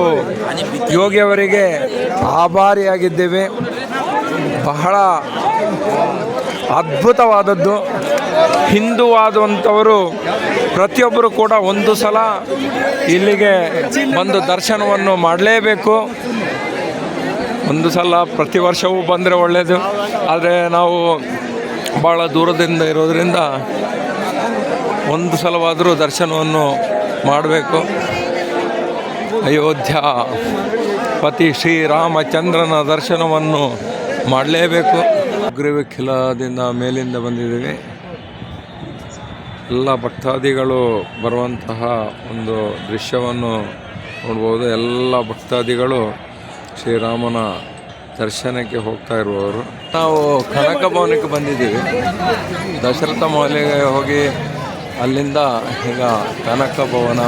ಯೋಗಿಯವರಿಗೆ ಆಭಾರಿಯಾಗಿದ್ದೇವೆ. ಬಹಳ ಅದ್ಭುತವಾದದ್ದು. ಹಿಂದುವಾದಂಥವರು ಪ್ರತಿಯೊಬ್ಬರು ಕೂಡ ಒಂದು ಸಲ ಇಲ್ಲಿಗೆ ಬಂದು ದರ್ಶನವನ್ನು ಮಾಡಲೇಬೇಕು. ಒಂದು ಸಲ ಪ್ರತಿ ವರ್ಷವೂ ಬಂದರೆ ಒಳ್ಳೆಯದು. ಆದರೆ ನಾವು ಭಾಳ ದೂರದಿಂದ ಇರೋದರಿಂದ ಒಂದು ಸಲವಾದರೂ ದರ್ಶನವನ್ನು ಮಾಡಬೇಕು. ಅಯೋಧ್ಯ ಪತಿ ಶ್ರೀರಾಮಚಂದ್ರನ ದರ್ಶನವನ್ನು ಮಾಡಲೇಬೇಕು. ಅಗ್ರವಿಖಿಲದಿಂದ ಮೇಲಿಂದ ಬಂದಿದ್ದೀವಿ. ಎಲ್ಲ ಭಕ್ತಾದಿಗಳು ಬರುವಂತಹ ಒಂದು ದೃಶ್ಯವನ್ನು ನೋಡ್ಬೋದು. ಎಲ್ಲ ಭಕ್ತಾದಿಗಳು ಶ್ರೀರಾಮನ ದರ್ಶನಕ್ಕೆ ಹೋಗ್ತಾ ಇರುವವರು. ನಾವು ಕನಕ ಭವನಕ್ಕೆ ಬಂದಿದ್ದೀವಿ. ದಶರಥ ಮಹಲಿಗೆ ಹೋಗಿ ಅಲ್ಲಿಂದ ಈಗ ಕನಕ ಭವನ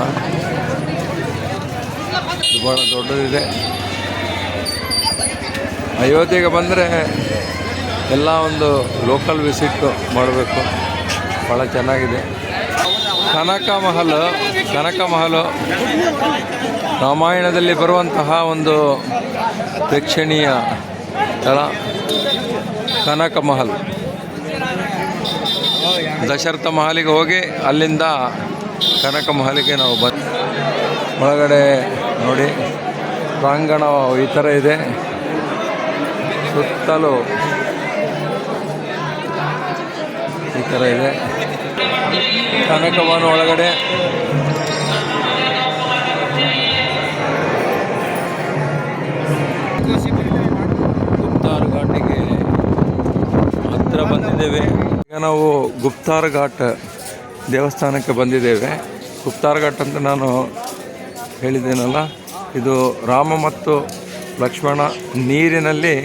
ಭಾಳ ದೊಡ್ಡದಿದೆ. ಅಯೋಧ್ಯೆಗೆ ಬಂದರೆ ಎಲ್ಲ ಒಂದು ಲೋಕಲ್ ವಿಸಿಟ್ ಮಾಡಬೇಕು, ಭಾಳ ಚೆನ್ನಾಗಿದೆ. ಕನಕ ಮಹಲು ರಾಮಾಯಣದಲ್ಲಿ ಬರುವಂತಹ ಒಂದು ಪ್ರೇಕ್ಷಣೀಯ ಸ್ಥಳ. ಕನಕ ಮಹಲ್, ದಶರಥ ಮಹಲಿಗೆ ಹೋಗಿ ಅಲ್ಲಿಂದ ಕನಕ ಮಹಲಿಗೆ ನಾವು ಒಳಗಡೆ ನೋಡಿ ಪ್ರಾಂಗಣ ಈ ಥರ ಇದೆ. ಸುತ್ತಲೂ ಈ ಥರ ಇದೆ. ಕನಕ ಭವನ ಒಳಗಡೆ ಗುಪ್ತಾರ್ ಘಾಟಿಗೆ ಹತ್ತಿರ ಬಂದಿದ್ದೇವೆ. ಈಗ ನಾವು ಗುಪ್ತಾರ್ ಘಾಟ್ ದೇವಸ್ಥಾನಕ್ಕೆ ಬಂದಿದ್ದೇವೆ. ಗುಪ್ತಾರ್ ಘಾಟ್ ಅಂತ ನಾನು ಹೇಳಿದ್ದೇನಲ್ಲ, ಇದು ರಾಮ ಮತ್ತು ಲಕ್ಷ್ಮಣ ನೀರಿನಲ್ಲಿ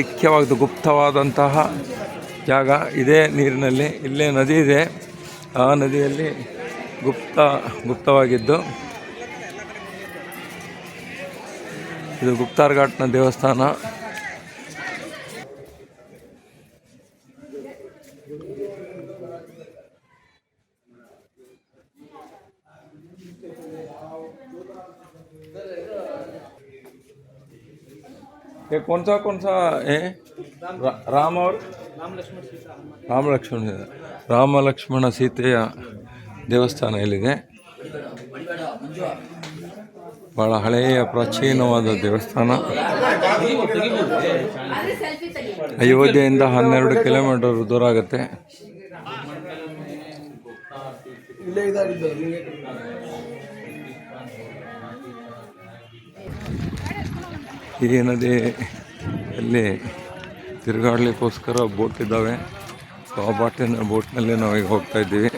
ಐಕ್ಯವಾದ ಗುಪ್ತವಾದಂತಹ ಜಾಗ. ಇದೇ ನೀರಿನಲ್ಲಿ ಇಲ್ಲೇ ನದಿ ಇದೆ, ಆ ನದಿಯಲ್ಲಿ ಗುಪ್ತವಾಗಿದ್ದು ಇದು ಗುಪ್ತಾರ್ ಘಾಟ್ನ ದೇವಸ್ಥಾನ. ये कौन सा है? राम और ರಾಮ ಲಕ್ಷ್ಮಣ ಸೀತೆಯ ದೇವಸ್ಥಾನ ಇಲ್ಲಿದೆ. ಭಾಳ ಹಳೆಯ ಪ್ರಾಚೀನವಾದ ದೇವಸ್ಥಾನ. ಅಯೋಧ್ಯೆಯಿಂದ 12 ಕಿಲೋಮೀಟರ್ ದೂರ ಆಗುತ್ತೆ. ಈ ನದಿ ಅಲ್ಲಿ ತಿರುಗಾಡಲಿಕ್ಕೋಸ್ಕರ ಬೋಟ್ ಇದ್ದಾವೆ. ಸೊ ಆ ಬೋಟ್ನಲ್ಲಿ ನಾವೀಗ ಹೋಗ್ತಾ ಇದ್ದೀವಿ.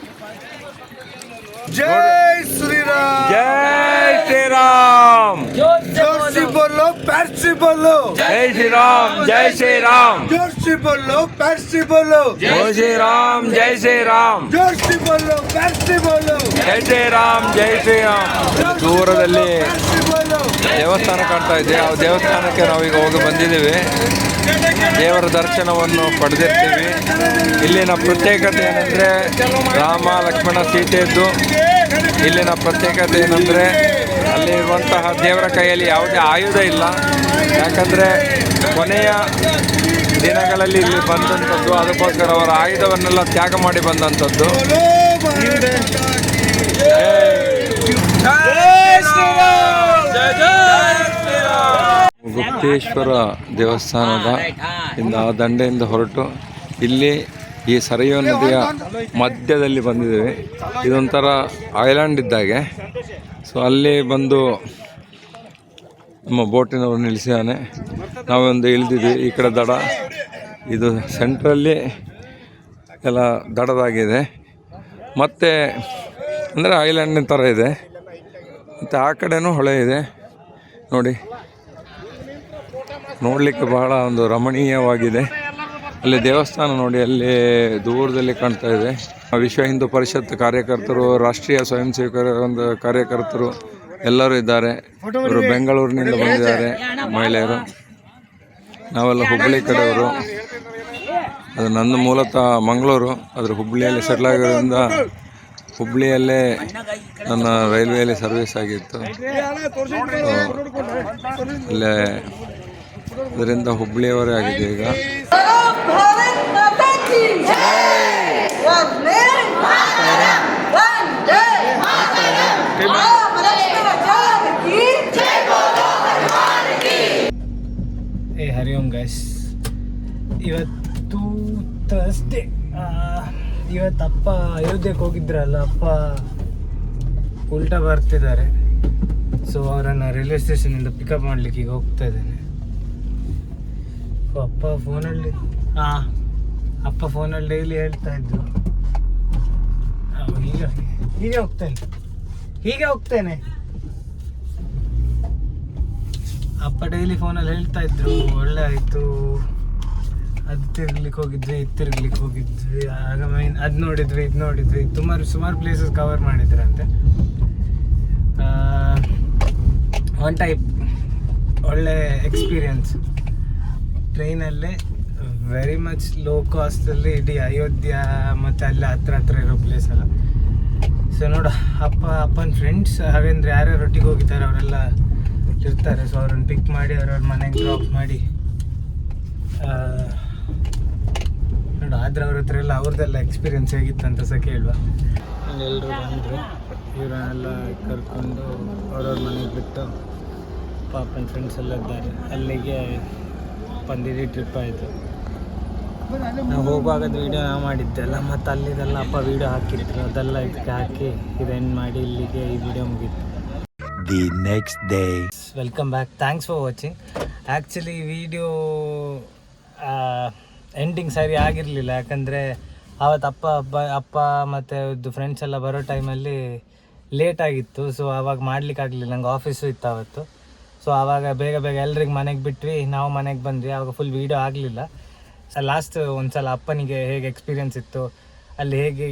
जय श्री राम, ಜೈ ಶ್ರೀರಾಮ್, जोर से बोलो, पैर से बोलो, ಜೈ ಶ್ರೀರಾಮ್, ಜೈ ಶ್ರೀರಾಮ್, जोर से बोलो, पैर से बोलो, ಜೈ ಶ್ರೀರಾಮ್, ಜೈ ಶ್ರೀರಾಮ್, जोर से बोलो, पैर से बोलो, ಜೈ ಶ್ರೀರಾಮ್, ಜೈ ಶ್ರೀರಾಮ್. ದೂರದಲ್ಲಿ पैर से बोलो. ದೇವಸ್ಥಾನ ಕಾಣ್ತಾ ಇದೆ. ಆ ದೇವಸ್ಥಾನಕ್ಕೆ ನಾವೀಗ ಹೋಗಿ ಬಂದಿದ್ದೀವಿ. ದೇವರ ದರ್ಶನವನ್ನು ಪಡೆದಿರ್ತೀವಿ. ಇಲ್ಲಿನ ಪ್ರತ್ಯೇಕತೆ ಏನಂದರೆ ರಾಮ ಲಕ್ಷ್ಮಣ ಸೀತೆಯದ್ದು. ಇಲ್ಲಿನ ಪ್ರತ್ಯೇಕತೆ ಏನಂದರೆ ಅಲ್ಲಿರುವಂತಹ ದೇವರ ಕೈಯಲ್ಲಿ ಯಾವುದೇ ಆಯುಧ ಇಲ್ಲ. ಯಾಕಂದರೆ ಕೊನೆಯ ದಿನಗಳಲ್ಲಿ ಇಲ್ಲಿ ಬಂದಂಥದ್ದು, ಅದಕ್ಕೋಸ್ಕರ ಅವರ ಆಯುಧವನ್ನೆಲ್ಲ ತ್ಯಾಗ ಮಾಡಿ ಬಂದಂಥದ್ದು. ಗುಪ್ತೇಶ್ವರ ದೇವಸ್ಥಾನದ ಆ ದಂಡೆಯಿಂದ ಹೊರಟು ಇಲ್ಲಿ ಈ ಸರಯೂ ನದಿಯ ಮಧ್ಯದಲ್ಲಿ ಬಂದಿದ್ದೇವೆ. ಇದೊಂಥರ ಐಲ್ಯಾಂಡ್ ಇದ್ದಾಗೆ. ಸೊ ಅಲ್ಲಿ ಬಂದು ನಮ್ಮ ಬೋಟಿನವರು ನಿಲ್ಲಿಸಿದ್ದಾನೆ. ನಾವೊಂದು ಇಳಿದಿದ್ವಿ. ಈ ಕಡೆ ದಡ, ಇದು ಸೆಂಟ್ರಲ್ಲಿ ಎಲ್ಲ ದಡದಾಗಿದೆ. ಮತ್ತು ಅಂದರೆ ಐಲ್ಯಾಂಡಿನ ಥರ ಇದೆ. ಮತ್ತು ಆ ಕಡೆನೂ ಹೊಳೆ ಇದೆ ನೋಡಿ. ನೋಡಲಿಕ್ಕೆ ಬಹಳ ಒಂದು ರಮಣೀಯವಾಗಿದೆ. ಅಲ್ಲಿ ದೇವಸ್ಥಾನ ನೋಡಿ, ಅಲ್ಲಿ ದೂರದಲ್ಲಿ ಕಾಣ್ತಾ ಇದೆ. ವಿಶ್ವ ಹಿಂದೂ ಪರಿಷತ್ ಕಾರ್ಯಕರ್ತರು, ರಾಷ್ಟ್ರೀಯ ಸ್ವಯಂ ಸೇವಕರ ಒಂದು ಕಾರ್ಯಕರ್ತರು ಎಲ್ಲರೂ ಇದ್ದಾರೆ. ಇವರು ಬೆಂಗಳೂರಿನಿಂದ ಬಂದಿದ್ದಾರೆ ಮಹಿಳೆಯರು. ನಾವೆಲ್ಲ ಹುಬ್ಬಳ್ಳಿ ಕಡೆಯವರು. ಅದು ನನ್ನ ಮೂಲತಃ ಮಂಗಳೂರು, ಆದರೆ ಹುಬ್ಬಳ್ಳಿಯಲ್ಲಿ ಸೆಟ್ಲ್ ಆಗಿರೋದ್ರಿಂದ ಹುಬ್ಬಳ್ಳಿಯಲ್ಲೇ ನನ್ನ ರೈಲ್ವೆಯಲ್ಲಿ ಸರ್ವಿಸ್ ಆಗಿತ್ತು. ಅಲ್ಲೇ ಅದರಿಂದ ಹುಬ್ಬಳ್ಳಿಯವರೇ ಆಗಿದೆ ಈಗ. ಹರಿ ಓಂ ಗೈಸ್, ಇವತ್ತು ಥರ್ಸ್ಡೇ. ಇವತ್ತು ಅಪ್ಪ ಅಯೋಧ್ಯೆಗೆ ಹೋಗಿದ್ರಲ್ಲ, ಅಪ್ಪ ಉಲ್ಟಾ ಬರ್ತಿದ್ದಾರೆ. ಸೊ ಅವರನ್ನು ರೈಲ್ವೆ ಸ್ಟೇಷನಿಂದ ಪಿಕಪ್ ಮಾಡಲಿಕ್ಕೆ ಈಗ ಹೋಗ್ತಾ ಇದ್ದೇನೆ. ಅಪ್ಪ ಫೋನಲ್ಲಿ ಡೈಲಿ ಹೇಳ್ತಾ ಇದ್ರು, ಹೀಗೆ ಹೋಗ್ತೇನೆ. ಅಪ್ಪ ಡೈಲಿ ಫೋನಲ್ಲಿ ಹೇಳ್ತಾ ಇದ್ರು, ಒಳ್ಳೆ ಆಯಿತು, ಅದು ತಿರ್ಗ್ಲಿಕ್ಕೆ ಹೋಗಿದ್ವಿ, ಇದು ತಿರ್ಗ್ಲಿಕ್ಕೆ ಹೋಗಿದ್ವಿ, ಆಗ ಅದು ನೋಡಿದ್ವಿ, ಇದು ನೋಡಿದ್ವಿ, ಸುಮಾರು ಪ್ಲೇಸಸ್ ಕವರ್ ಮಾಡಿದ್ರಂತೆ. ಒನ್ ಟೈಪ್ ಒಳ್ಳೆ ಎಕ್ಸ್ಪೀರಿಯನ್ಸ್. ಟ್ರೈನಲ್ಲೇ ವೆರಿ ಮಚ್ ಲೋ ಕಾಸ್ಟಲ್ಲಿ ಇಡೀ ಅಯೋಧ್ಯ ಮತ್ತು ಅಲ್ಲಿ ಹತ್ರ ಇರೋ ಪ್ಲೇಸ್ ಎಲ್ಲ. ಸೊ ನೋಡು, ಅಪ್ಪನ ಫ್ರೆಂಡ್ಸ್ ಹಾಗಂದ್ರೆ ಯಾರ್ಯಾರು ಒಟ್ಟಿಗೆ ಹೋಗಿದ್ದಾರೆ ಅವರೆಲ್ಲ ಇರ್ತಾರೆ. ಸೊ ಅವ್ರನ್ನ ಪಿಕ್ ಮಾಡಿ ಅವ್ರವ್ರ ಮನೆಗೆ ಡ್ರಾಪ್ ಮಾಡಿ ನೋಡು. ಆದರೆ ಅವ್ರ ಹತ್ರ ಎಲ್ಲ ಅವ್ರದ್ದೆಲ್ಲ ಎಕ್ಸ್ಪೀರಿಯನ್ಸ್ ಹೇಗಿತ್ತಂತ ಸಹ ಕೇಳುವ. ಎಲ್ಲರೂ ಬಂದರು, ಇವರನ್ನೆಲ್ಲ ಕರ್ಕೊಂಡು ಅವ್ರವ್ರ ಮನೆಗೆ ಬಿಟ್ಟು ಪಾಪನ ಫ್ರೆಂಡ್ಸ್ ಎಲ್ಲ ಇದ್ದಾರೆ. ಅಲ್ಲಿಗೆ ಬಂದಿದ್ದು ಟ್ರಿಪ್ ಆಯಿತು. ನಾವು ಹೋಗುವಾಗದ ವೀಡಿಯೋ ನಾವು ಮಾಡಿದ್ದೆಲ್ಲ, ಮತ್ತು ಅಲ್ಲಿದೆಲ್ಲ ಅಪ್ಪ ವೀಡಿಯೋ ಹಾಕಿದ್ರು, ಅದೆಲ್ಲ ಇದಕ್ಕೆ ಹಾಕಿ ಇದು ಎಂಡ್ ಮಾಡಿ ಇಲ್ಲಿಗೆ ಈ ವಿಡಿಯೋ ಮುಗೀತು. The next day. Welcome back, thanks for watching. Actually video ending ಸರಿ ಆಗಿರಲಿಲ್ಲ, ಯಾಕಂದರೆ ಆವತ್ತು ಅಪ್ಪ ಮತ್ತು ಫ್ರೆಂಡ್ಸ್ ಎಲ್ಲ ಬರೋ ಟೈಮಲ್ಲಿ ಲೇಟ್ ಆಗಿತ್ತು. ಸೊ ಆವಾಗ ಮಾಡಲಿಕ್ಕಾಗಲಿಲ್ಲ, ನಂಗೆ ಆಫೀಸು ಇತ್ತು ಆವತ್ತು. ಸೊ ಆವಾಗ ಬೇಗ ಎಲ್ರಿಗೆ ಮನೆಗೆ ಬಿಟ್ವಿ, ನಾವು ಮನೆಗೆ ಬಂದ್ವಿ. ಆವಾಗ ಫುಲ್ ವೀಡಿಯೋ ಆಗಲಿಲ್ಲ. ಸೊ ಲಾಸ್ಟ್ ಒಂದು ಸಲ ಅಪ್ಪನಿಗೆ ಹೇಗೆ ಎಕ್ಸ್ಪೀರಿಯನ್ಸ್ ಇತ್ತು, ಅಲ್ಲಿ ಹೇಗೆ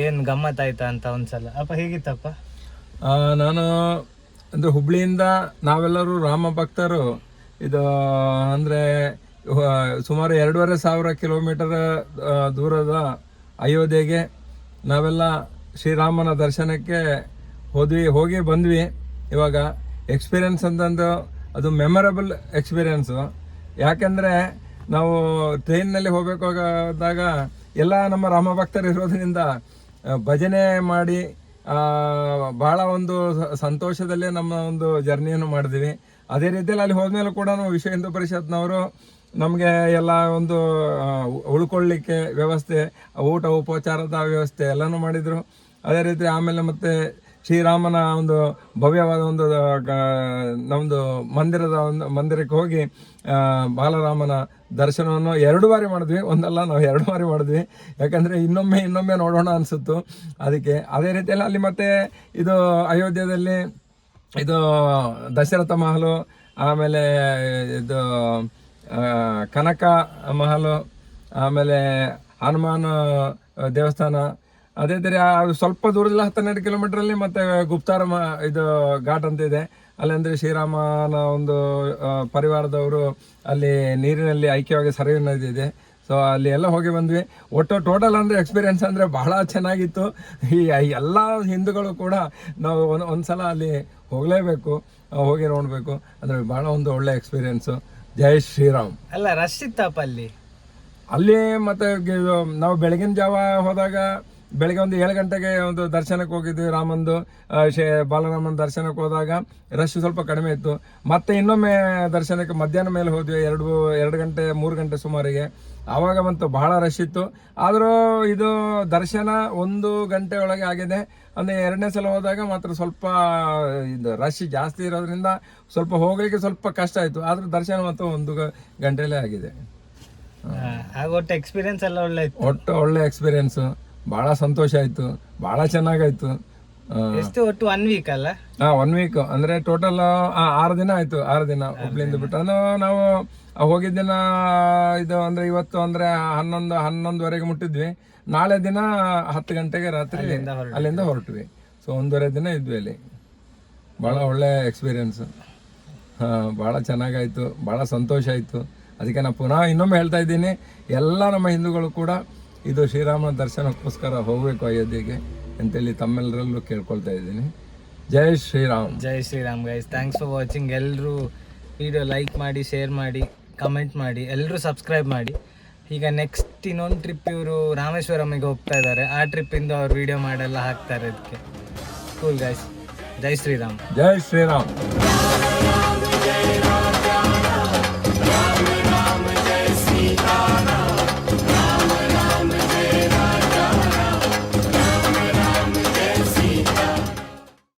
ಏನು ಗಮ್ಮತ್ತಾಯ್ತಾ ಅಂತ ಒಂದು ಸಲ. ಅಪ್ಪ ಹೇಗಿತ್ತಪ್ಪ? ನಾನು ಅಂದರೆ ಹುಬ್ಬಳ್ಳಿಯಿಂದ ನಾವೆಲ್ಲರೂ ರಾಮ ಭಕ್ತರು. ಇದು ಅಂದರೆ ಸುಮಾರು 2,500 ಕಿಲೋಮೀಟರ್ ದೂರದ ಅಯೋಧ್ಯೆಗೆ ನಾವೆಲ್ಲ ಶ್ರೀರಾಮನ ದರ್ಶನಕ್ಕೆ ಹೋಗಿ ಬಂದ್ವಿ. ಇವಾಗ ಎಕ್ಸ್ಪೀರಿಯನ್ಸ್ ಅಂತಂದು ಅದು ಮೆಮೊರಬಲ್ ಎಕ್ಸ್ಪೀರಿಯೆನ್ಸು. ಯಾಕೆಂದರೆ ನಾವು ಟ್ರೈನ್ನಲ್ಲಿ ಹೋಗಬೇಕಾದಾಗ ಎಲ್ಲ ನಮ್ಮ ರಾಮ ಭಕ್ತರು ಇರೋದ್ರಿಂದ ಭಜನೆ ಮಾಡಿ ಭಾಳ ಒಂದು ಸಂತೋಷದಲ್ಲೇ ನಮ್ಮ ಒಂದು ಜರ್ನಿಯನ್ನು ಮಾಡಿದ್ವಿ. ಅದೇ ರೀತಿಯಲ್ಲಿ ಅಲ್ಲಿ ಹೋದ್ಮೇಲೆ ಕೂಡ ನಾವು ವಿಶ್ವ ಹಿಂದೂ ಪರಿಷತ್ನವರು ನಮಗೆ ಎಲ್ಲ ಒಂದು ಉಳ್ಕೊಳ್ಳಿಕ್ಕೆ ವ್ಯವಸ್ಥೆ, ಊಟ ಉಪಚಾರದ ವ್ಯವಸ್ಥೆ ಎಲ್ಲನೂ ಮಾಡಿದರು. ಅದೇ ರೀತಿ ಆಮೇಲೆ ಮತ್ತೆ ಶ್ರೀರಾಮನ ಒಂದು ಭವ್ಯವಾದ ಒಂದು ನಮ್ಮದು ಮಂದಿರಕ್ಕೆ ಹೋಗಿ ಬಾಲರಾಮನ ದರ್ಶನವನ್ನು 2 ಬಾರಿ ಮಾಡಿದ್ವಿ. ಒಂದಲ್ಲ, ನಾವು 2 ಬಾರಿ ಮಾಡಿದ್ವಿ. ಯಾಕಂದರೆ ಇನ್ನೊಮ್ಮೆ ನೋಡೋಣ ಅನಿಸುತ್ತು. ಅದಕ್ಕೆ ಅದೇ ರೀತಿಯಲ್ಲಿ ಅಲ್ಲಿ ಮತ್ತೆ ಇದು ಅಯೋಧ್ಯದಲ್ಲಿ ಇದು ದಶರಥ ಮಹಲು, ಆಮೇಲೆ ಇದು ಕನಕ ಮಹಲು, ಆಮೇಲೆ ಹನುಮಾನ್ ದೇವಸ್ಥಾನ, ಅದೇ ಥರ ಅದು ಸ್ವಲ್ಪ ದೂರದಲ್ಲಿ 12 ಕಿಲೋಮೀಟ್ರಲ್ಲಿ ಮತ್ತೆ ಗುಪ್ತಾರ ಇದು ಘಾಟ್ ಅಂತ ಇದೆ. ಅಲ್ಲಂದರೆ ಶ್ರೀರಾಮನ ಒಂದು ಪರಿವಾರದವರು ಅಲ್ಲಿ ನೀರಿನಲ್ಲಿ ಐಕ್ಯವಾಗಿ ಸರಯೂ ನದಿ ಇದೆ. ಸೊ ಅಲ್ಲಿ ಎಲ್ಲ ಹೋಗಿ ಬಂದ್ವಿ. ಒಟ್ಟು ಟೋಟಲ್ ಅಂದರೆ ಎಕ್ಸ್ಪೀರಿಯೆನ್ಸ್ ಅಂದರೆ ಬಹಳ ಚೆನ್ನಾಗಿತ್ತು. ಈ ಎಲ್ಲ ಹಿಂದೂಗಳು ಕೂಡ ನಾವು ಒಂದ್ಸಲ ಅಲ್ಲಿ ಹೋಗಲೇಬೇಕು, ಹೋಗಿ ನೋಡಬೇಕು. ಅಂದರೆ ಭಾಳ ಒಂದು ಒಳ್ಳೆ ಎಕ್ಸ್ಪೀರಿಯೆನ್ಸು. ಜೈ ಶ್ರೀರಾಮ್. ಅಲ್ಲ, ರಶ್ ಇತ್ತಪ್ಪ ಅಲ್ಲಿ ಮತ್ತೆ ನಾವು ಬೆಳಗಿನ ಜಾವ ಹೋದಾಗ ಬೆಳಗ್ಗೆ ಒಂದು 7 ಗಂಟೆಗೆ ಒಂದು ದರ್ಶನಕ್ಕೆ ಹೋಗಿದ್ವಿ. ರಾಮಂದು ಬಾಲರಾಮನ ದರ್ಶನಕ್ಕೆ ಹೋದಾಗ ರಶ್ ಸ್ವಲ್ಪ ಕಡಿಮೆ ಇತ್ತು. ಮತ್ತೆ ಇನ್ನೊಮ್ಮೆ ದರ್ಶನಕ್ಕೆ ಮಧ್ಯಾಹ್ನ ಮೇಲೆ ಹೋದ್ವಿ, 2 ಗಂಟೆ 3 ಗಂಟೆ ಸುಮಾರಿಗೆ. ಆವಾಗ ಬಂತು ಬಹಳ ರಶ್ ಇತ್ತು. ಆದರೂ ಇದು ದರ್ಶನ 1 ಗಂಟೆ ಒಳಗೆ ಆಗಿದೆ. ಅಂದರೆ 2ನೇ ಸಲ ಹೋದಾಗ ಮಾತ್ರ ಸ್ವಲ್ಪ ಇದು ರಶ್ ಜಾಸ್ತಿ ಇರೋದ್ರಿಂದ ಸ್ವಲ್ಪ ಹೋಗಲಿಕ್ಕೆ ಸ್ವಲ್ಪ ಕಷ್ಟ ಆಯಿತು. ಆದರೂ ದರ್ಶನ ಮಾತ್ರ 1 ಗಂಟೆಯಲ್ಲೇ ಆಗಿದೆ. ಒಟ್ಟು ಎಕ್ಸ್ಪೀರಿಯನ್ಸ್ ಎಲ್ಲ ಒಳ್ಳೆ ಇತ್ತು. ಒಟ್ಟು ಒಳ್ಳೆ ಎಕ್ಸ್ಪೀರಿಯೆನ್ಸು, ಭಾಳ ಸಂತೋಷ ಆಯಿತು, ಭಾಳ ಚೆನ್ನಾಗಾಯಿತು. ಎಷ್ಟು ಒಟ್ಟು 1 ವೀಕ್ ಅಲ್ಲ? 1 ವೀಕ್ ಅಂದರೆ ಟೋಟಲ್ 6 ದಿನ ಆಯಿತು. 6 ದಿನ ಹುಬ್ಳಿಯಿಂದ ಬಿಟ್ಟು ನಾವು ಹೋಗಿದ್ದ ದಿನ ಇದು ಅಂದರೆ ಇವತ್ತು ಅಂದರೆ 11ವರೆಗೆ ಮುಟ್ಟಿದ್ವಿ. ನಾಳೆ ದಿನ 10 ಗಂಟೆಗೆ ರಾತ್ರಿ ಅಲ್ಲಿಂದ ಹೊರಟ್ವಿ. ಸೊ 1.5 ದಿನ ಇದ್ವಿ ಅಲ್ಲಿ. ಭಾಳ ಒಳ್ಳೆ ಎಕ್ಸ್ಪೀರಿಯೆನ್ಸು, ಭಾಳ ಚೆನ್ನಾಗಾಯಿತು, ಭಾಳ ಸಂತೋಷ ಆಯಿತು. ಅದಕ್ಕೆ ನಾನು ಪುನಃ ಇನ್ನೊಮ್ಮೆ ಹೇಳ್ತಾ ಇದ್ದೀನಿ, ಎಲ್ಲ ನಮ್ಮ ಹಿಂದೂಗಳು ಕೂಡ ಇದು ಶ್ರೀರಾಮನ ದರ್ಶನಕ್ಕೋಸ್ಕರ ಹೋಗಬೇಕು ಅಯೋಧ್ಯೆಗೆ ಅಂತೇಳಿ ತಮ್ಮೆಲ್ಲರಲ್ಲೂ ಕೇಳ್ಕೊಳ್ತಾ ಇದ್ದೀನಿ. ಜೈ ಶ್ರೀರಾಮ್. ಜೈ Shriram guys. Thanks for watching. ಎಲ್ಲರೂ ವಿಡಿಯೋ ಲೈಕ್ ಮಾಡಿ, ಶೇರ್ ಮಾಡಿ, ಕಮೆಂಟ್ ಮಾಡಿ, ಎಲ್ಲರೂ ಸಬ್ಸ್ಕ್ರೈಬ್ ಮಾಡಿ. ಈಗ ನೆಕ್ಸ್ಟ್ ಇನ್ನೊಂದು ಟ್ರಿಪ್ ಇವರು ರಾಮೇಶ್ವರಮಿಗೆ ಹೋಗ್ತಾ ಇದ್ದಾರೆ. ಆ ಟ್ರಿಪ್ಪಿಂದ ಅವ್ರು ವಿಡಿಯೋ ಮಾಡೆಲ್ಲ ಹಾಕ್ತಾರೆ. ಅದಕ್ಕೆ ಕೂಲ್ ಗೈಸ್. ಜೈ ಶ್ರೀರಾಮ್. ಜೈ ಶ್ರೀರಾಮ್.